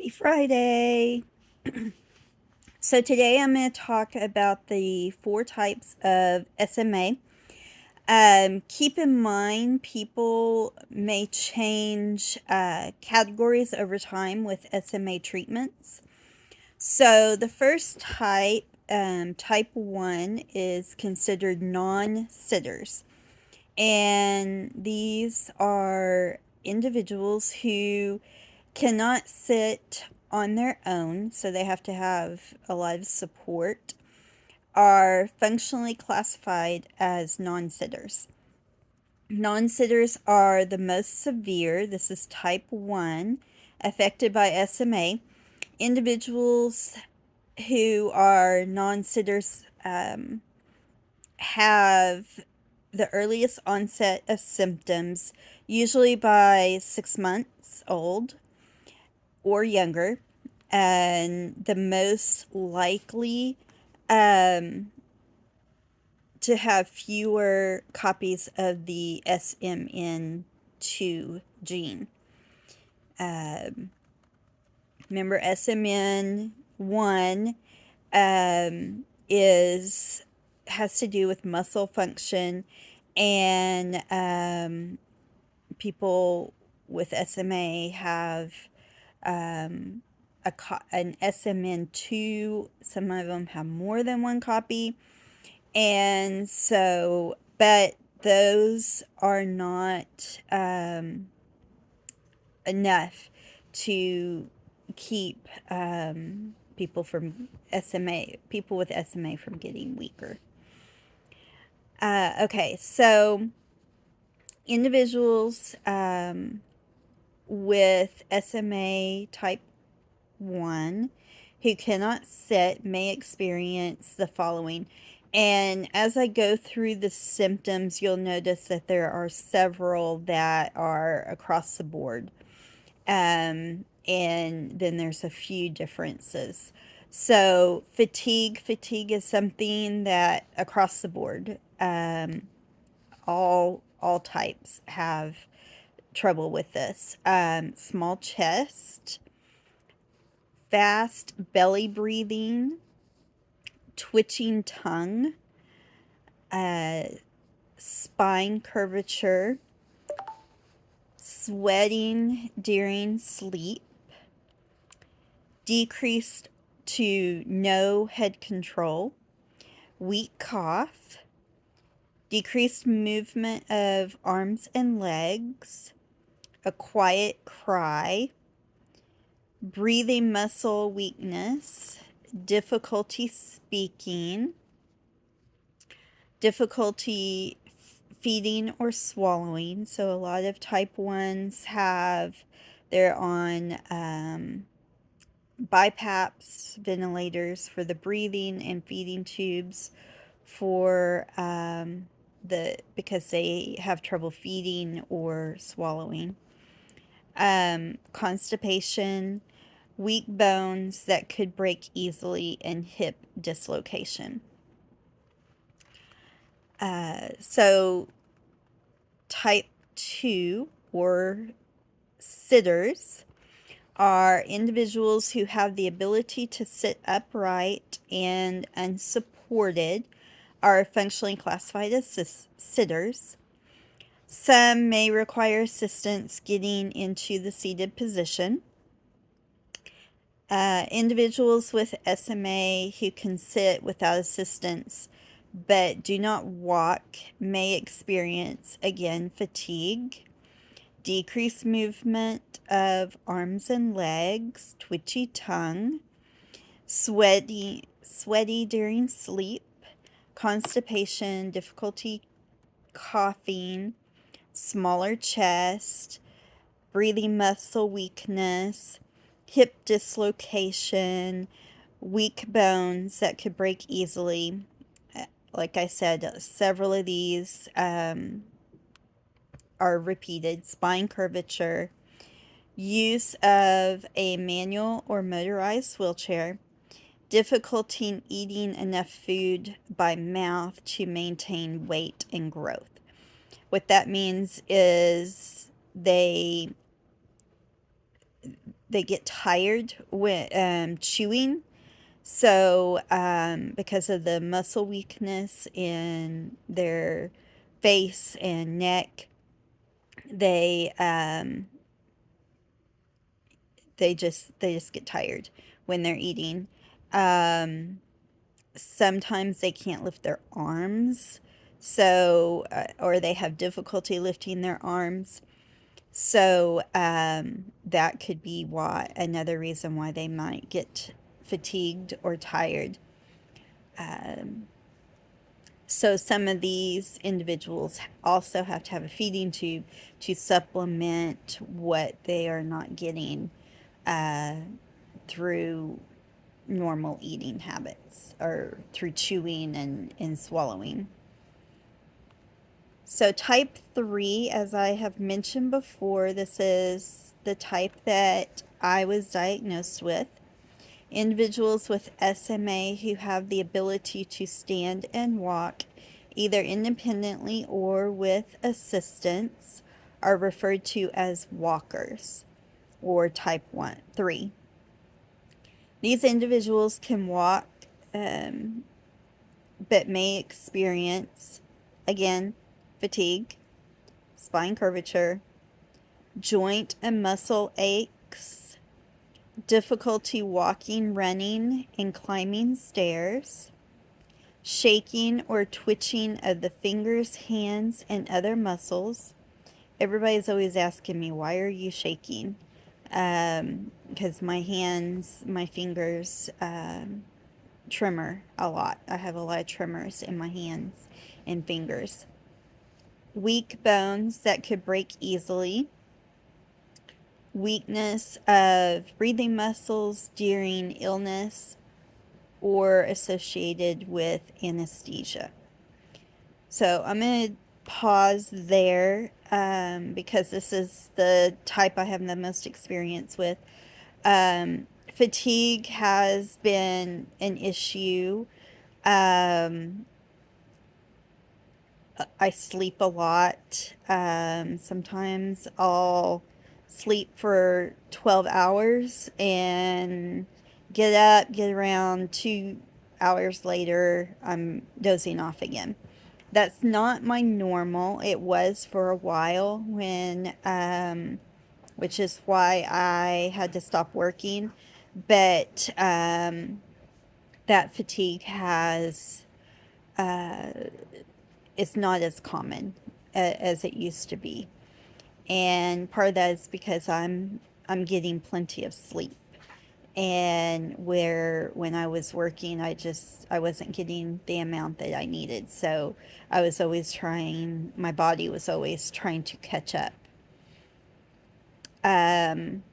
Happy Friday! So today I'm going to talk about the 4 types of SMA. Keep in mind, people may change categories over time with SMA treatments. So the first type, type 1, is considered non-sitters. And these are individuals who cannot sit on their own, so they have to have a lot of support, are functionally classified as non-sitters. Non-sitters are the most severe. This is type 1, affected by SMA. Individuals who are non-sitters have the earliest onset of symptoms, usually by 6 months old or younger, and the most likely um, to have fewer copies of the SMN2 gene. Um, Remember, SMN1 has to do with muscle function, and people with SMA have an SMN2. Some of them have more than one copy. And so, but those are not enough to keep people with SMA from getting weaker. Okay, so individuals with SMA type 1 who cannot sit may experience the following. And as I go through the symptoms, you'll notice that there are several that are across the board. And then there's a few differences. So fatigue is something that across the board, all types have trouble with this. Small chest, fast belly breathing, twitching tongue, spine curvature, sweating during sleep, decreased to no head control, weak cough, decreased movement of arms and legs, a quiet cry, breathing muscle weakness, difficulty speaking, difficulty feeding or swallowing. So a lot of type 1s they're on BiPAPs, ventilators for the breathing, and feeding tubes for because they have trouble feeding or swallowing. Constipation, weak bones that could break easily, and hip dislocation. So type 2, or sitters, are individuals who have the ability to sit upright and unsupported, are functionally classified as sitters. Some may require assistance getting into the seated position. Individuals with SMA who can sit without assistance but do not walk may experience, again, fatigue, decreased movement of arms and legs, twitchy tongue, sweaty during sleep, constipation, difficulty coughing, smaller chest, breathing muscle weakness, hip dislocation, weak bones that could break easily. Like I said, several of these are repeated. Spine curvature, use of a manual or motorized wheelchair, difficulty in eating enough food by mouth to maintain weight and growth. What that means is they get tired when chewing. So, because of the muscle weakness in their face and neck, they they just get tired when they're eating. Um, Sometimes they can't lift their arms, so or they have difficulty lifting their arms. So that could be why another reason why they might get fatigued or tired. Um, so some of these individuals also have to have a feeding tube to supplement what they are not getting uh, through normal eating habits or through chewing and swallowing. So, type 3, as I have mentioned before, this is the type that I was diagnosed with. Individuals with SMA who have the ability to stand and walk, either independently or with assistance, are referred to as walkers or type 1, 3. These individuals can walk, um, but may experience, again, fatigue, spine curvature, joint and muscle aches, difficulty walking, running, and climbing stairs, shaking or twitching of the fingers, hands, and other muscles. Everybody's always asking me, why are you shaking? Because my hands, my fingers, tremor a lot. I have a lot of tremors in my hands and fingers. Weak bones that could break easily. Weakness of breathing muscles during illness or associated with anesthesia. So I'm going to pause there because this is the type I have the most experience with. Fatigue has been an issue. Um, I sleep a lot. Sometimes I'll sleep for 12 hours and get up, get around 2 hours later, I'm dozing off again. That's not my normal. It was for a while which is why I had to stop working. But that fatigue uh, it's not as common as it used to be. And part of that is because I'm getting plenty of sleep. And where when I was working, I wasn't getting the amount that I needed. So I was always trying, my body was always trying to catch up. Um,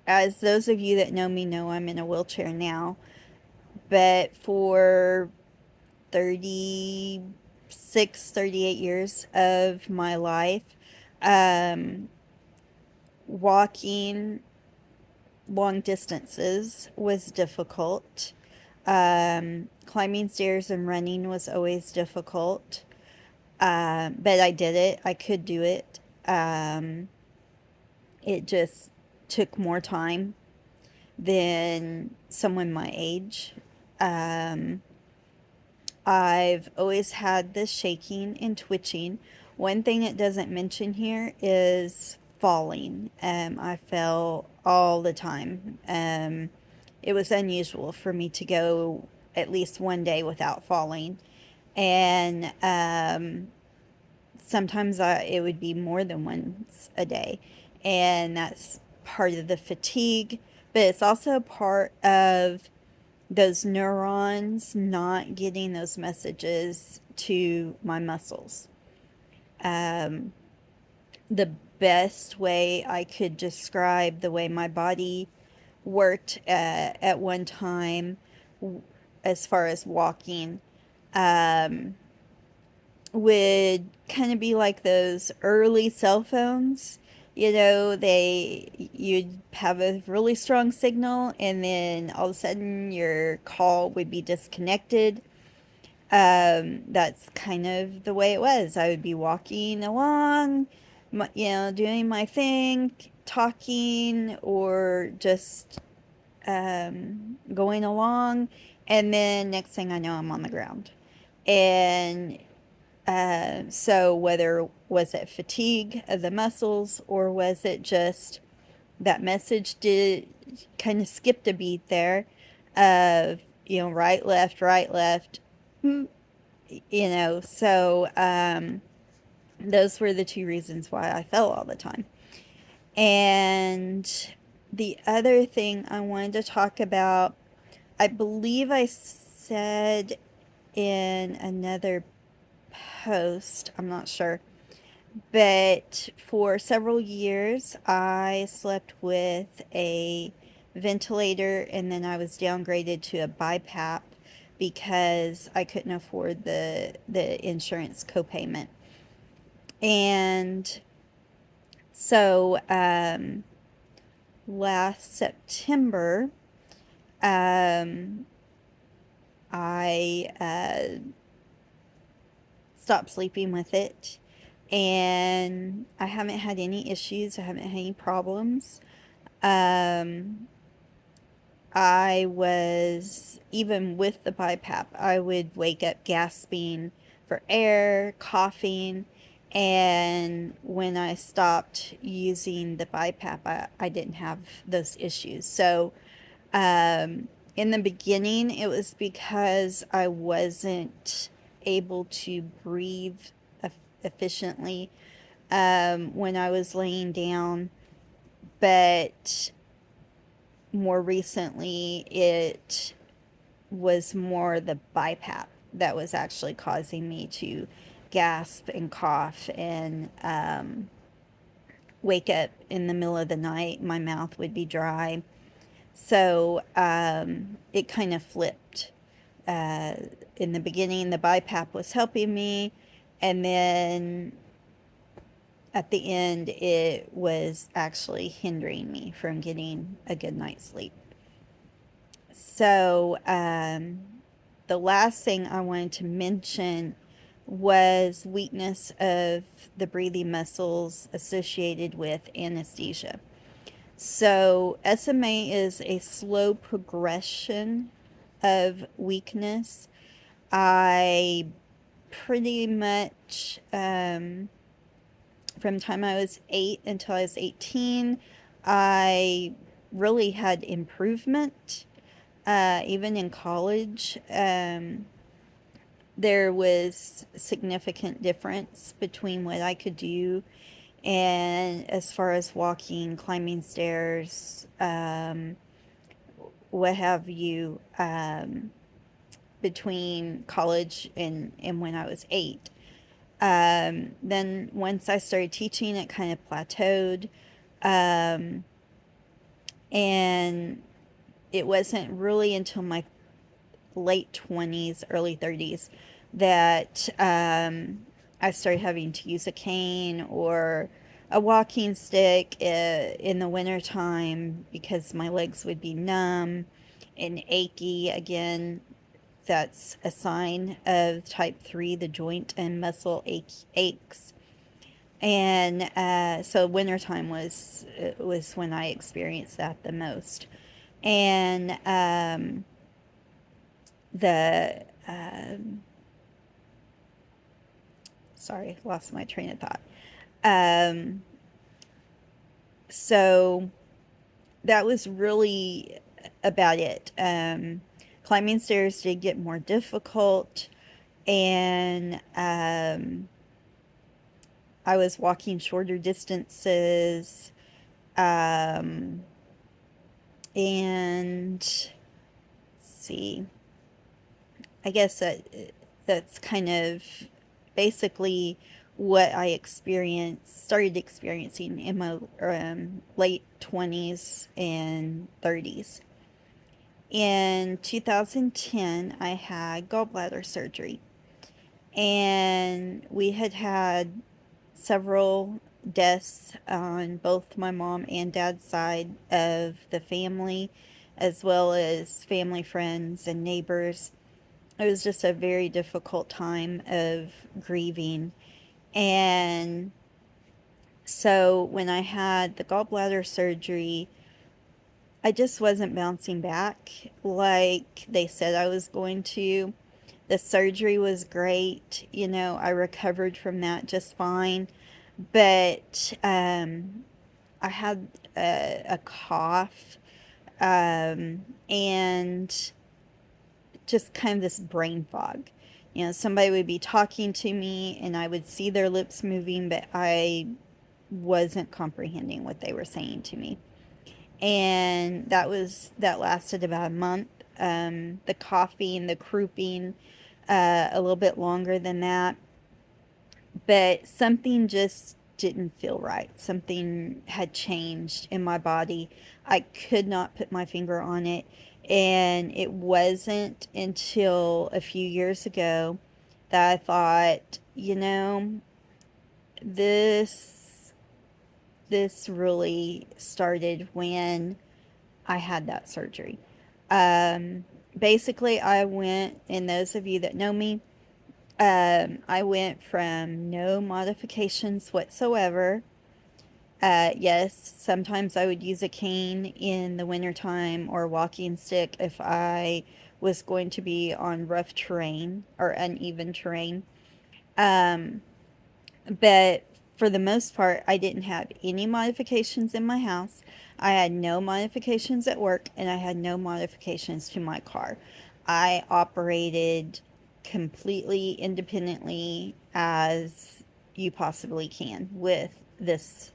as those of you that know me know, I'm in a wheelchair now. But for 36, 38 years of my life, um, walking long distances was difficult. Climbing stairs and running was always difficult. But I did it. I could do it. It just took more time than someone my age. Um, I've always had this shaking and twitching. One thing it doesn't mention here is falling. I fell all the time. It was unusual for me to go at least one day without falling. And sometimes it would be more than once a day. And that's part of the fatigue, but it's also part of those neurons not getting those messages to my muscles. Um, the best way I could describe the way my body worked at one time, as far as walking, um, would kind of be like those early cell phones. You know, you'd have a really strong signal, and then all of a sudden your call would be disconnected. That's kind of the way it was. I would be walking along, doing my thing, talking, or just going along, and then next thing I know, I'm on the ground. And so whether was it fatigue of the muscles, or was it just that message did kind of skipped a beat there of, right left, mm, those were the two reasons why I fell all the time. And the other thing I wanted to talk about, I believe I said in another post, I'm not sure, but for several years I slept with a ventilator, and then I was downgraded to a BiPAP because I couldn't afford the insurance copayment. And so last September, um, I stopped sleeping with it, and I haven't had any issues. I haven't had any problems. Um, I was, even with the BiPAP, I would wake up gasping for air, coughing, and when I stopped using the BiPAP, I didn't have those issues. So, in the beginning, it was because I wasn't able to breathe efficiently when I was laying down, but more recently, it was more the BiPAP that was actually causing me to gasp and cough and wake up in the middle of the night. My mouth would be dry. So it kind of flipped. Uh, in the beginning, the BiPAP was helping me, and then at the end, it was actually hindering me from getting a good night's sleep. So, the last thing I wanted to mention was weakness of the breathing muscles associated with anesthesia. So, SMA is a slow progression of weakness. I pretty much, from the time I was 8 until I was 18, I really had improvement. Even in college, there was significant difference between what I could do, and as far as walking, climbing stairs, what have you, between college and when I was 8. Then once I started teaching, it kind of plateaued. Um, and it wasn't really until my late 20s, early 30s that I started having to use a cane or a walking stick in the wintertime because my legs would be numb and achy. Again, that's a sign of type 3, the joint and muscle aches. And so wintertime was when I experienced that the most. And the sorry, lost my train of thought. Um, so that was really about it. Climbing stairs did get more difficult, and I was walking shorter distances. Um, and let's see, I guess that's kind of basically what I started experiencing in my late 20s and 30s. In 2010, I had gallbladder surgery, and we had had several deaths on both my mom and dad's side of the family, as well as family, friends, and neighbors. It was just a very difficult time of grieving. And So when I had the gallbladder surgery, I just wasn't bouncing back like they said I was going to. The surgery was great. I recovered from that just fine. But I had a cough, and just kind of this brain fog. Somebody would be talking to me and I would see their lips moving, but I wasn't comprehending what they were saying to me. And that lasted about a month. The coughing, the crouping, a little bit longer than that. But something just didn't feel right. Something had changed in my body. I could not put my finger on it. And it wasn't until a few years ago that I thought, this this really started when I had that surgery. Basically, I went, and those of you that know me, I went from no modifications whatsoever. Yes, sometimes I would use a cane in the wintertime or a walking stick if I was going to be on rough terrain or uneven terrain. Um, but for the most part, I didn't have any modifications in my house. I had no modifications at work, and I had no modifications to my car. I operated completely independently as you possibly can with this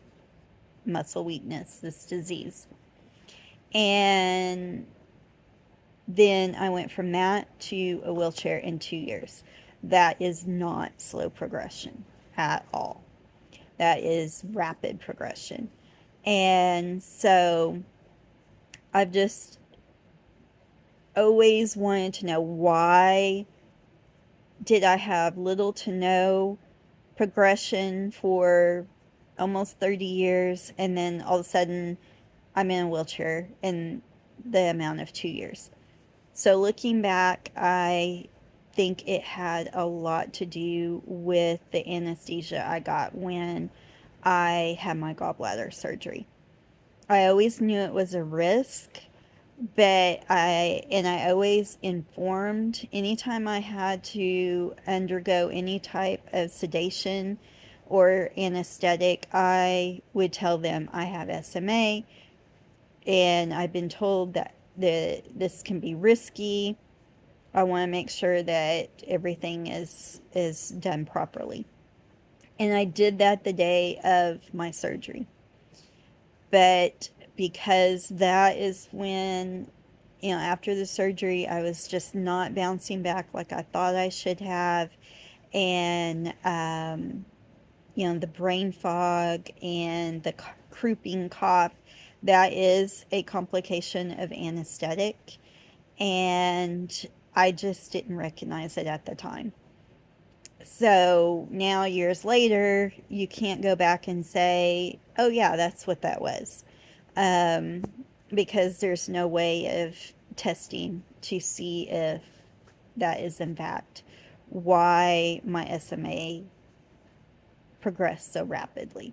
muscle weakness, this disease. And then I went from that to a wheelchair in 2 years. That is not slow progression at all. That is rapid progression. And so I've just always wanted to know, why did I have little to no progression for almost 30 years, and then all of a sudden I'm in a wheelchair in the amount of 2 years. So looking back, I think it had a lot to do with the anesthesia I got when I had my gallbladder surgery. I always knew it was a risk, but I always informed anytime I had to undergo any type of sedation or anesthetic, I would tell them I have SMA, and I've been told that this can be risky. I want to make sure that everything is done properly. And I did that the day of my surgery. But because that is when, after the surgery, I was just not bouncing back like I thought I should have. And, the brain fog and the crouping cough, that is a complication of anesthetic. And I just didn't recognize it at the time. So now, years later, you can't go back and say, oh, yeah, that's what that was. Um, because there's no way of testing to see if that is, in fact, why my SMA progressed so rapidly.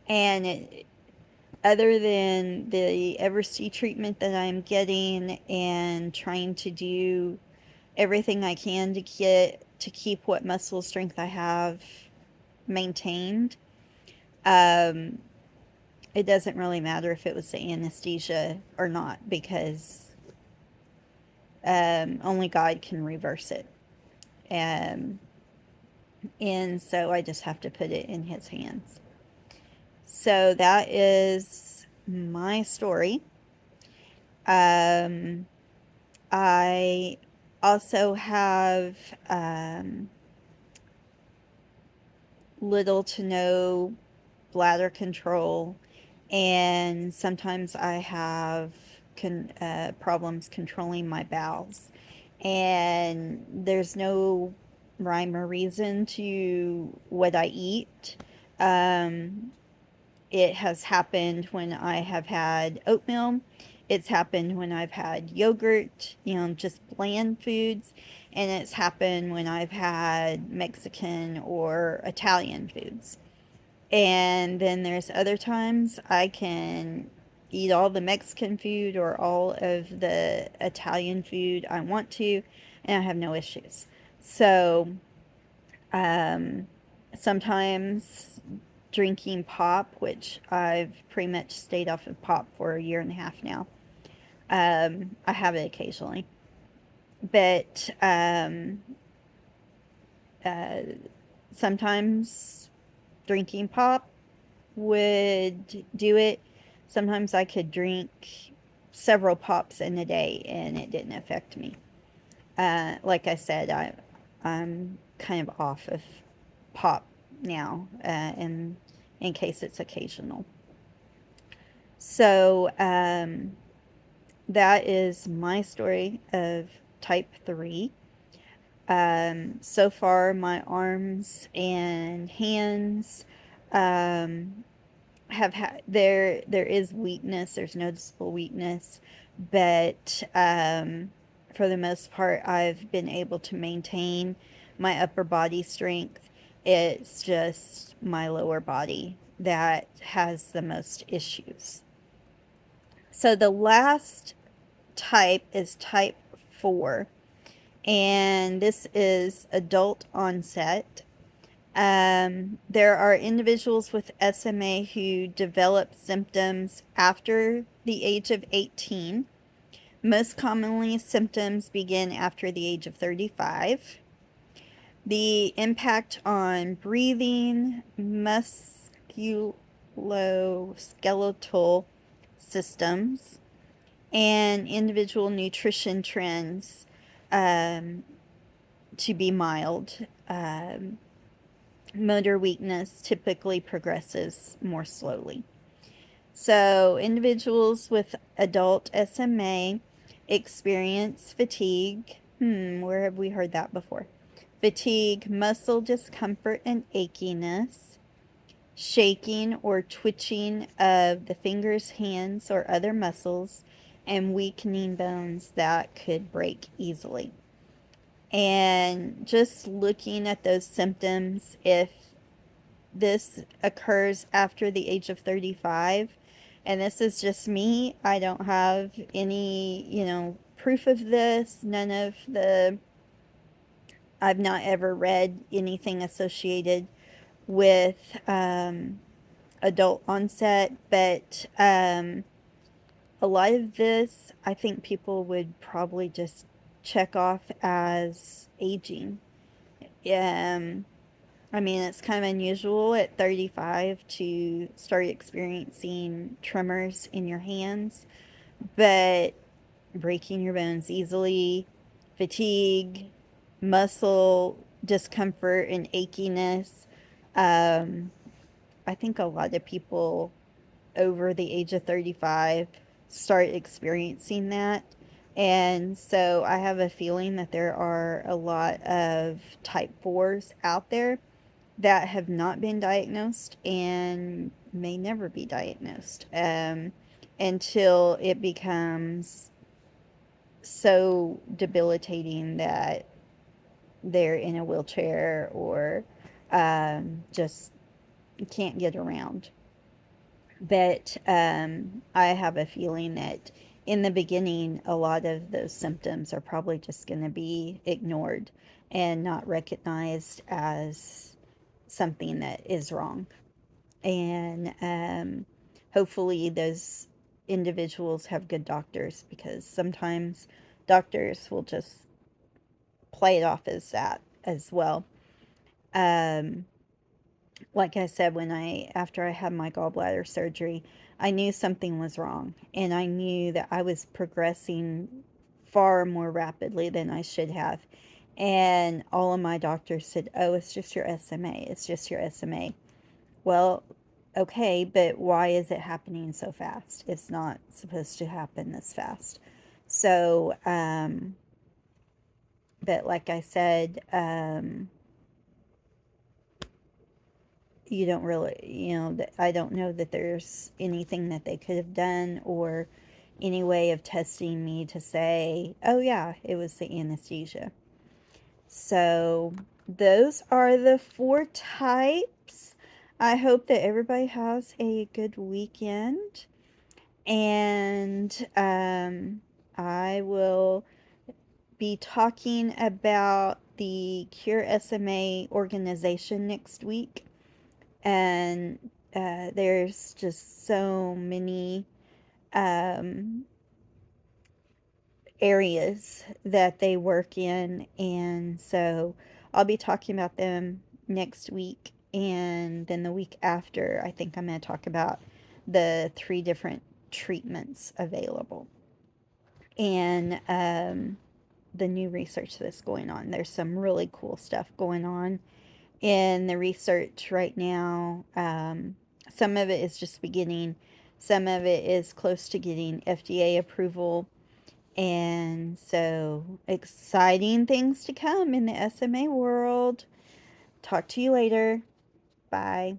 And other than the Eversea treatment that I'm getting and trying to do everything I can to keep what muscle strength I have maintained, um, it doesn't really matter if it was the anesthesia or not, because only God can reverse it. Um, and so I just have to put it in His hands. So that is my story. Um, I also have little to no bladder control, and sometimes I have problems controlling my bowels. And there's no rhyme or reason to what I eat. Um, it has happened when I have had oatmeal. It's happened when I've had yogurt, just bland foods. And it's happened when I've had Mexican or Italian foods. And then there's other times I can eat all the Mexican food or all of the Italian food I want to, and I have no issues. So, um, sometimes drinking pop, which I've pretty much stayed off of pop for a year and a half now. I have it occasionally, but uh, sometimes drinking pop would do it. Sometimes I could drink several pops in a day and it didn't affect me. Like I said, I'm kind of off of pop now, in case it's occasional. So that is my story of type 3. So far, my arms and hands um, have had there is weakness. There's noticeable weakness, but for the most part, I've been able to maintain my upper body strength. It's just my lower body that has the most issues. So the last type is type 4, and this is adult onset. There are individuals with SMA who develop symptoms after the age of 18. Most commonly, symptoms begin after the age of 35. The impact on breathing, musculoskeletal systems, and individual nutrition trends um, to be mild. Motor weakness typically progresses more slowly. So, individuals with adult SMA experience fatigue. Where have we heard that before? Fatigue, muscle discomfort and achiness, shaking or twitching of the fingers, hands, or other muscles, and weakening bones that could break easily. And just looking at those symptoms, if this occurs after the age of 35, and this is just me, I don't have any, proof of this. I've not ever read anything associated with adult onset, but a lot of this, I think people would probably just check off as aging. Um, I mean, it's kind of unusual at 35 to start experiencing tremors in your hands, but breaking your bones easily, fatigue, muscle discomfort, and achiness. Um, I think a lot of people over the age of 35 start experiencing that. And so I have a feeling that there are a lot of type 4s out there that have not been diagnosed and may never be diagnosed until it becomes so debilitating that they're in a wheelchair or just can't get around. But I have a feeling that in the beginning, a lot of those symptoms are probably just going to be ignored and not recognized as something that is wrong. And hopefully, those individuals have good doctors, because sometimes doctors will just play it off as that as well. Um, like I said, after I had my gallbladder surgery, I knew something was wrong, and I knew that I was progressing far more rapidly than I should have. And all of my doctors said, "Oh, it's just your SMA. It's just your SMA." Well, okay, but why is it happening so fast? It's not supposed to happen this fast. So, but like I said, you don't really, I don't know that there's anything that they could have done or any way of testing me to say, oh, yeah, it was the anesthesia. So, those are the 4 types. I hope that everybody has a good weekend. And I will be talking about the Cure SMA organization next week. And there's just so many um, areas that they work in. And so I'll be talking about them next week. And then the week after, I think I'm going to talk about the 3 different treatments available and the new research that's going on. There's some really cool stuff going on in the research right now. Some of it is just beginning, some of it is close to getting FDA approval. And so, exciting things to come in the SMA world. Talk to you later. Bye.